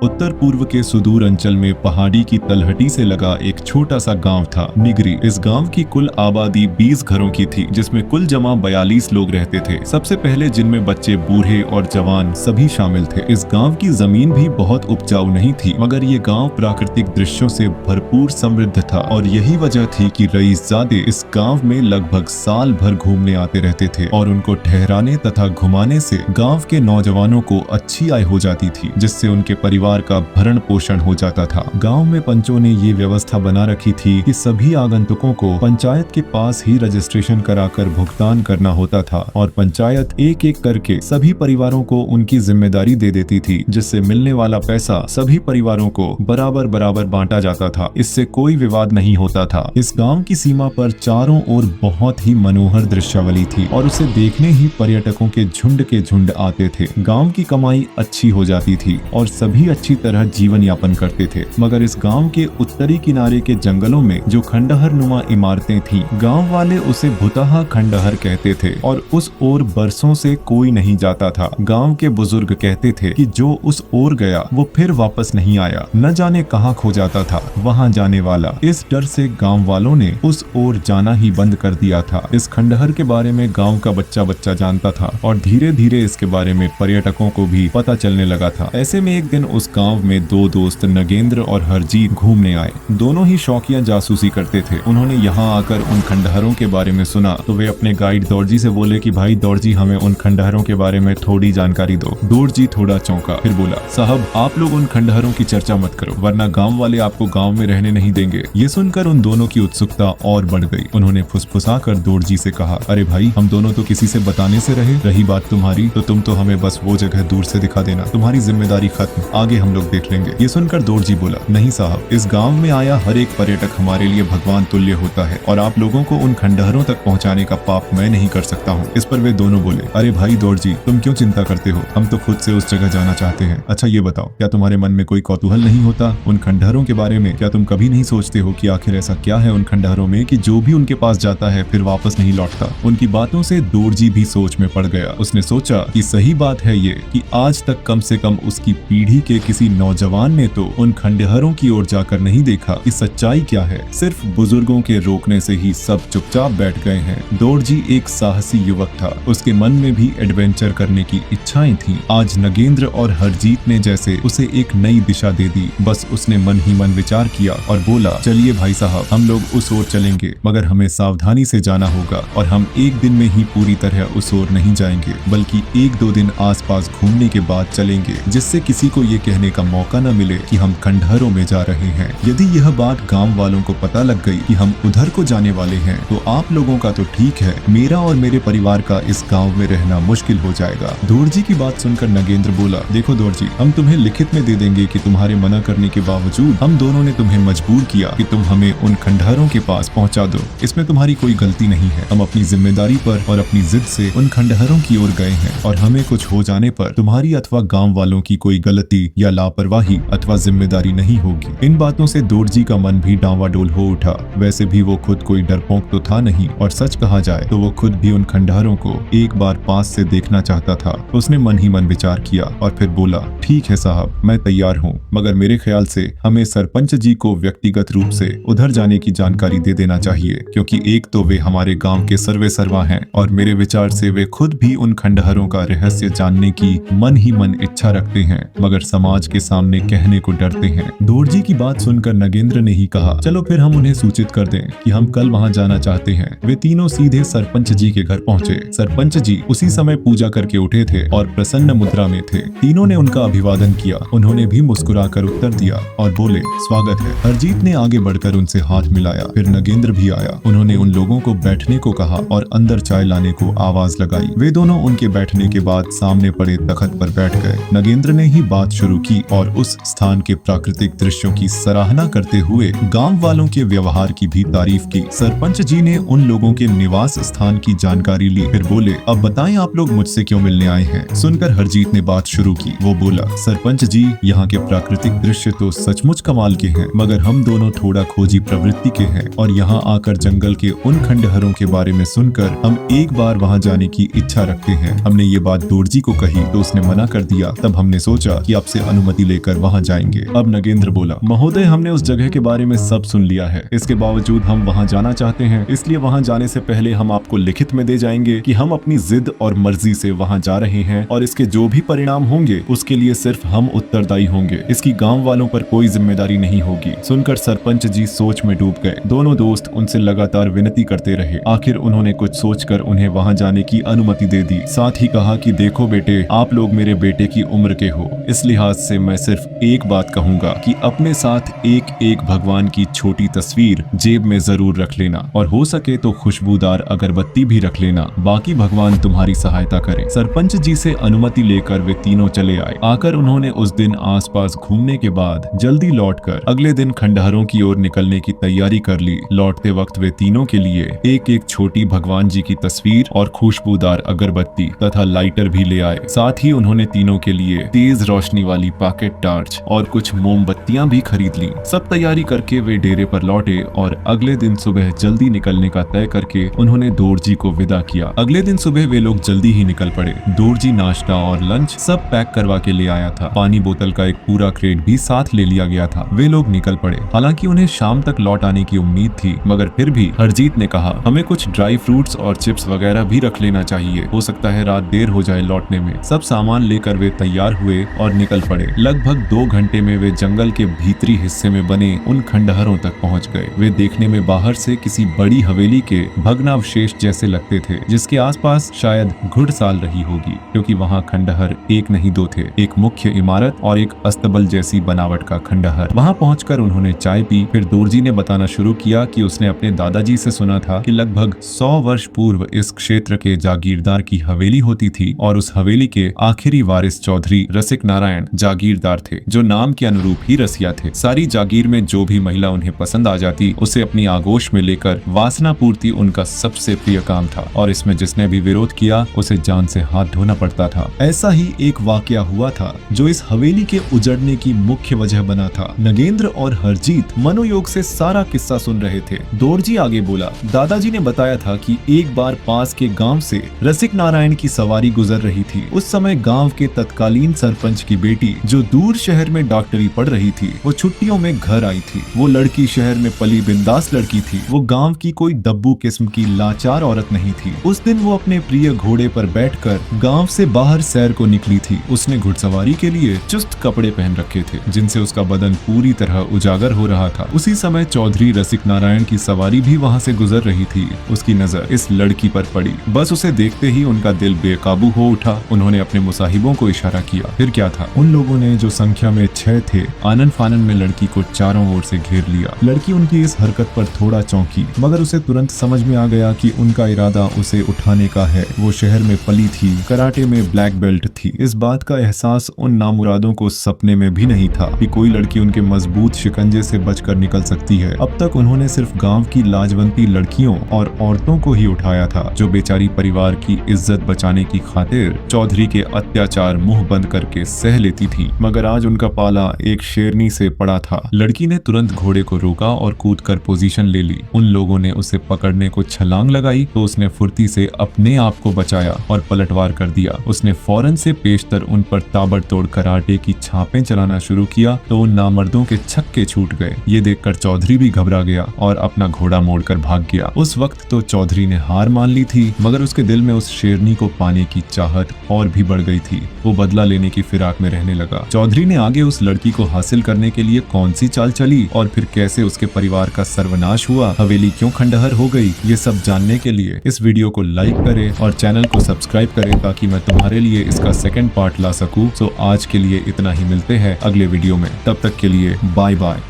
उत्तर पूर्व के सुदूर अंचल में पहाड़ी की तलहटी से लगा एक छोटा सा गांव था, निगरी। इस गांव की कुल आबादी 20 घरों की थी, जिसमें कुल जमा 42 लोग रहते थे। सबसे पहले जिनमें बच्चे, बूढ़े और जवान सभी शामिल थे। इस गांव की जमीन भी बहुत उपजाऊ नहीं थी, मगर ये गांव प्राकृतिक दृश्यों से भरपूर समृद्ध था और यही वजह थी कि रईसजादे इस गांव में लगभग साल भर घूमने आते रहते थे और उनको ठहराने तथा घुमाने से गांव के नौजवानों को अच्छी आय हो जाती थी, जिससे उनके परिवार का भरण पोषण हो जाता था। गांव में पंचों ने ये व्यवस्था बना रखी थी कि सभी आगंतुकों को पंचायत के पास ही रजिस्ट्रेशन कराकर भुगतान करना होता था और पंचायत एक एक करके सभी परिवारों को उनकी जिम्मेदारी दे देती थी, जिससे मिलने वाला पैसा सभी परिवारों को बराबर बराबर बांटा जाता था। इससे कोई विवाद नहीं होता था। इस गांव की सीमा पर चारों ओर बहुत ही मनोहर दृश्यावली थी और उसे देखने ही पर्यटकों के झुंड आते थे। गांव की कमाई अच्छी हो जाती थी और सभी अच्छी तरह जीवन यापन करते थे, मगर इस गांव के उत्तरी किनारे के जंगलों में जो खंडहर नुमा इमारतें थीं, गांव वाले उसे भुतहा खंडहर कहते थे और उस ओर बरसों से कोई नहीं जाता था। गांव के बुजुर्ग कहते थे कि जो उस ओर गया वो फिर वापस नहीं आया, न जाने कहाँ खो जाता था वहाँ जाने वाला। इस डर से गांव वालों ने उस ओर जाना ही बंद कर दिया था। इस खंडहर के बारे में गांव का बच्चा बच्चा जानता था और धीरे धीरे इसके बारे में पर्यटकों को भी पता चलने लगा था। ऐसे में एक दिन उस गांव में दो दोस्त नगेंद्र और हरजीत घूमने आए। दोनों ही शौकिया जासूसी करते थे। उन्होंने यहाँ आकर उन खंडहरों के बारे में सुना तो वे अपने गाइड दौड़जी से बोले कि भाई दौड़जी, हमें उन खंडहरों के बारे में थोड़ी जानकारी दो। दौड़जी थोड़ा चौंका, फिर बोला, साहब आप लोग उन खंडहरों की चर्चा मत करो, वरना गाँव वाले आपको गाँव में रहने नहीं देंगे। ये सुनकर उन दोनों की उत्सुकता और बढ़ गई। उन्होंने फुसफुसा कर दौड़जी से कहा, अरे भाई, हम दोनों तो किसी से बताने से रहे। रही बात तुम्हारी, तो तुम तो हमें बस वो जगह दूर से दिखा देना, तुम्हारी जिम्मेदारी खत्म, आगे हम लोग देख लेंगे। ये सुनकर दौड़जी बोला, नहीं साहब, इस गांव में आया हर एक पर्यटक हमारे लिए भगवान तुल्य होता है और आप लोगों को उन खंडहरों तक पहुंचाने का पाप मैं नहीं कर सकता हूं। इस पर वे दोनों बोले, अरे भाई दौड़जी, तुम क्यों चिंता करते हो, हम तो खुद से उस जगह जाना चाहते हैं। अच्छा ये बताओ, क्या तुम्हारे मन में कोई कौतूहल नहीं होता उन खंडहरों के बारे में? क्या तुम कभी नहीं सोचते हो कि आखिर ऐसा क्या है उन खंडहरों में कि जो भी उनके पास जाता है फिर वापस नहीं लौटता? उनकी बातों से दौड़जी भी सोच में पड़ गया। उसने सोचा कि सही बात है ये कि आज तक कम से कम उसकी पीढ़ी के किसी नौजवान ने तो उन खंडहरों की ओर जाकर नहीं देखा कि सच्चाई क्या है। सिर्फ बुजुर्गों के रोकने से ही सब चुपचाप बैठ गए हैं। दौड़जी एक साहसी युवक था, उसके मन में भी एडवेंचर करने की इच्छाएं थीं। आज नगेंद्र और हरजीत ने जैसे उसे एक नई दिशा दे दी। बस उसने मन ही मन विचार किया और बोला, चलिए भाई साहब, हम लोग उस ओर चलेंगे, मगर हमें सावधानी से जाना होगा और हम एक दिन में ही पूरी तरह उस ओर नहीं जाएंगे, बल्कि एक दो दिन आसपास घूमने के बाद चलेंगे, जिससे किसी को ये कहने का मौका न मिले कि हम खंडहरों में जा रहे हैं। यदि यह बात गांव वालों को पता लग गई कि हम उधर को जाने वाले हैं, तो आप लोगों का तो ठीक है, मेरा और मेरे परिवार का इस गांव में रहना मुश्किल हो जाएगा। दौड़जी की बात सुनकर नगेंद्र बोला, देखो दौड़जी, हम तुम्हें लिखित में दे देंगे कि तुम्हारे मना करने के बावजूद हम दोनों ने तुम्हें मजबूर किया कि तुम हमें उन खंडहरों के पास पहुंचा दो। इसमें तुम्हारी कोई गलती नहीं है। हम अपनी जिम्मेदारी पर और अपनी जिद से उन खंडहरों की ओर गए हैं और हमें कुछ हो जाने पर तुम्हारी अथवा गांव वालों की कोई गलती या लापरवाही अथवा जिम्मेदारी नहीं होगी। इन बातों से दौड़जी का मन भी डांवाडोल हो उठा। वैसे भी वो खुद कोई डरपोक तो था नहीं और सच कहा जाए तो वो खुद भी उन खंडहरों को एक बार पास से देखना चाहता था। उसने मन ही मन विचार किया और फिर बोला, ठीक है साहब, मैं तैयार हूँ, मगर मेरे ख्याल से हमें सरपंच जी को व्यक्तिगत रूप से उधर जाने की जानकारी दे देना चाहिए, क्योंकि एक तो वे हमारे गाँव के सर्वे सर्वा हैं और मेरे विचार से वे खुद भी उन खंडहरों का रहस्य जानने की मन ही मन इच्छा रखते हैं, मगर समाज के सामने कहने को डरते हैं। दौड़जी की बात सुनकर नगेंद्र ने ही कहा, चलो फिर हम उन्हें सूचित कर दें कि हम कल वहां जाना चाहते हैं। वे तीनों सीधे सरपंच जी के घर पहुंचे। सरपंच जी उसी समय पूजा करके उठे थे और प्रसन्न मुद्रा में थे। तीनों ने उनका अभिवादन किया। उन्होंने भी मुस्कुराकर उत्तर दिया और बोले, स्वागत है। हरजीत ने आगे बढ़कर उनसे हाथ मिलाया। फिर नगेंद्र भी आया। उन्होंने उन लोगों को बैठने को कहा और अंदर चाय लाने को आवाज लगाई। वे दोनों उनके बैठने के बाद सामने पड़े तख्त पर बैठ गए। नगेंद्र ने ही बात शुरू की और उस स्थान के प्राकृतिक दृश्यों की सराहना करते हुए गांव वालों के व्यवहार की भी तारीफ की। सरपंच जी ने उन लोगों के निवास स्थान की जानकारी ली। फिर बोले, अब बताएं आप लोग मुझसे क्यों मिलने आए हैं? सुनकर हरजीत ने बात शुरू की। वो बोला, सरपंच जी, यहाँ के प्राकृतिक दृश्य तो सचमुच कमाल के हैं, मगर हम दोनों थोड़ा खोजी प्रवृत्ति के हैं और यहाँ आकर जंगल के उन खंडहरों के बारे में सुनकर हम एक बार वहाँ जाने की इच्छा रखते हैं। हमने ये बात दौड़जी को कही तो उसने मना कर दिया। तब हमने सोचा कि आपसे अनुमति लेकर वहाँ जाएंगे। अब नगेंद्र बोला, महोदय हमने उस जगह के बारे में सब सुन लिया है, इसके बावजूद हम वहाँ जाना चाहते हैं, इसलिए वहाँ जाने से पहले हम आपको लिखित में दे जाएंगे कि हम अपनी जिद और मर्जी से वहाँ जा रहे हैं और इसके जो भी परिणाम होंगे उसके लिए सिर्फ हम उत्तरदायी होंगे, इसकी गाँव वालों पर कोई जिम्मेदारी नहीं होगी। सुनकर सरपंच जी सोच में डूब गए। दोनों दोस्त उनसे लगातार विनती करते रहे। आखिर उन्होंने कुछ सोचकर उन्हें वहाँ जाने की अनुमति दे दी। साथ ही कहा कि देखो बेटे, आप लोग मेरे बेटे की उम्र के हो, इस लिहाज से मैं सिर्फ एक बात कहूंगा कि अपने साथ एक एक भगवान की छोटी तस्वीर जेब में जरूर रख लेना और हो सके तो खुशबूदार अगरबत्ती भी रख लेना, बाकी भगवान तुम्हारी सहायता करे। सरपंच जी से अनुमति लेकर वे तीनों चले आए। आकर उन्होंने उस दिन आसपास घूमने के बाद जल्दी लौटकर अगले दिन खंडहरों की ओर निकलने की तैयारी कर ली। लौटते वक्त वे तीनों के लिए एक एक छोटी भगवान जी की तस्वीर और खुशबूदार अगरबत्ती तथा लाइटर भी ले आए। साथ ही उन्होंने तीनों के लिए तेज रोशनी वाली पॉकेट टार्च और कुछ मोमबत्तियां भी खरीद ली। सब तैयारी करके वे डेरे पर लौटे और अगले दिन सुबह जल्दी निकलने का तय करके उन्होंने दोरजी को विदा किया। अगले दिन सुबह वे लोग जल्दी ही निकल पड़े। दोरजी नाश्ता और लंच सब पैक करवा के ले आया था। पानी बोतल का एक पूरा क्रेट भी साथ ले लिया गया था। वे लोग निकल पड़े। हालांकि उन्हें शाम तक लौट आने की उम्मीद थी, मगर फिर भी हरजीत ने कहा, हमें कुछ ड्राई फ्रूट्स और चिप्स वगैरह भी रख लेना चाहिए, हो सकता है रात देर हो जाए लौटने में। सब सामान लेकर वे तैयार हुए और निकल पड़े। लगभग 2 घंटे में वे जंगल के भीतरी हिस्से में बने उन खंडहरों तक पहुंच गए। वे देखने में बाहर से किसी बड़ी हवेली के भग्नावशेष जैसे लगते थे, जिसके आसपास शायद घुड़साल रही होगी, क्योंकि वहाँ खंडहर एक नहीं 2 थे, एक मुख्य इमारत और एक अस्तबल जैसी बनावट का खंडहर। वहाँ पहुंचकर उन्होंने चाय पी। फिर दोरजी ने बताना शुरू किया कि उसने अपने दादाजी से सुना था कि लगभग 100 वर्ष पूर्व इस क्षेत्र के जागीरदार की हवेली होती थी और उस हवेली के आखिरी वारिस चौधरी रसिक नारायण जागीरदार थे, जो नाम के अनुरूप ही रसिया थे। सारी जागीर में जो भी महिला उन्हें पसंद आ जाती उसे अपनी आगोश में लेकर वासना पूर्ति उनका सबसे प्रिय काम था और इसमें जिसने भी विरोध किया उसे जान से हाथ धोना पड़ता था। ऐसा ही एक वाकया हुआ था जो इस हवेली के उजड़ने की मुख्य वजह बना था। नगेंद्र और हरजीत मनोयोग से सारा किस्सा सुन रहे थे। दोरजी आगे बोला, दादाजी ने बताया था कि एक बार पास के गांव से रसिक नारायण की सवारी गुजर रही थी। उस समय गांव के तत्कालीन सरपंच की बेटी, जो दूर शहर में डॉक्टरी पढ़ रही थी, वो छुट्टियों में घर आई थी। वो लड़की शहर में पली बिंदास लड़की थी। वो गांव की कोई दब्बू किस्म की लाचार औरत नहीं थी। उस दिन वो अपने प्रिय घोड़े पर बैठकर गांव से बाहर सैर को निकली थी। उसने घुड़सवारी के लिए चुस्त कपड़े पहन रखे थे, जिनसे उसका बदन पूरी तरह उजागर हो रहा था। उसी समय चौधरी रसिक नारायण की सवारी भी वहाँ से गुजर रही थी। उसकी नजर इस लड़की पर पड़ी। बस उसे देखते ही उनका दिल बेकाबू हो उठा। उन्होंने अपने मुसाहिबों को इशारा किया। फिर क्या था, उन लोगों ने, जो संख्या में 6 थे, आनन फानन में लड़की को चारों ओर से घेर लिया। लड़की उनकी इस हरकत पर थोड़ा चौंकी, मगर उसे तुरंत समझ में आ गया कि उनका इरादा उसे उठाने का है। वो शहर में पली थी, कराटे में ब्लैक बेल्ट थी। इस बात का एहसास उन नामुरादों को सपने में भी नहीं था कि कोई लड़की उनके मजबूत शिकंजे से बचकर निकल सकती है। अब तक उन्होंने सिर्फ गांव की लाजवंती लड़कियों और औरतों को ही उठाया था, जो बेचारी परिवार की इज्जत बचाने की खातिर चौधरी के अत्याचार मुंह बंद करके सह लेती थी। मगर आज उनका पाला एक शेरनी से पड़ा था। लड़की ने तुरंत घोड़े को रोका और कूदकर पोजीशन ले ली। उन लोगों ने उसे पकड़ने को छलांग लगाई तो उसने फुर्ती से अपने आप को बचाया और पलटवार कर दिया। उसने फौरन से पेशतर उन पर ताबड़तोड़ कराटे की छापें चलाना शुरू किया तो उन नामर्दों के छक्के छूट गए। ये देखकर चौधरी भी घबरा गया और अपना घोड़ा मोड़कर भाग गया। उस वक्त तो चौधरी ने हार मान ली थी, मगर उसके दिल में उस शेरनी को पाने की चाहत और भी बढ़ गई थी। वो बदला लेने की फिराक में रहने लगा। चौधरी ने आगे उस लड़की को हासिल करने के लिए कौन सी चाल चली और फिर कैसे उसके परिवार का सर्वनाश हुआ, हवेली क्यों खंडहर हो गई, ये सब जानने के लिए इस वीडियो को लाइक करें और चैनल को सब्सक्राइब करें ताकि मैं तुम्हारे लिए इसका सेकंड पार्ट ला सकूं। तो आज के लिए इतना ही, मिलते हैं अगले वीडियो में। तब तक के लिए बाय बाय।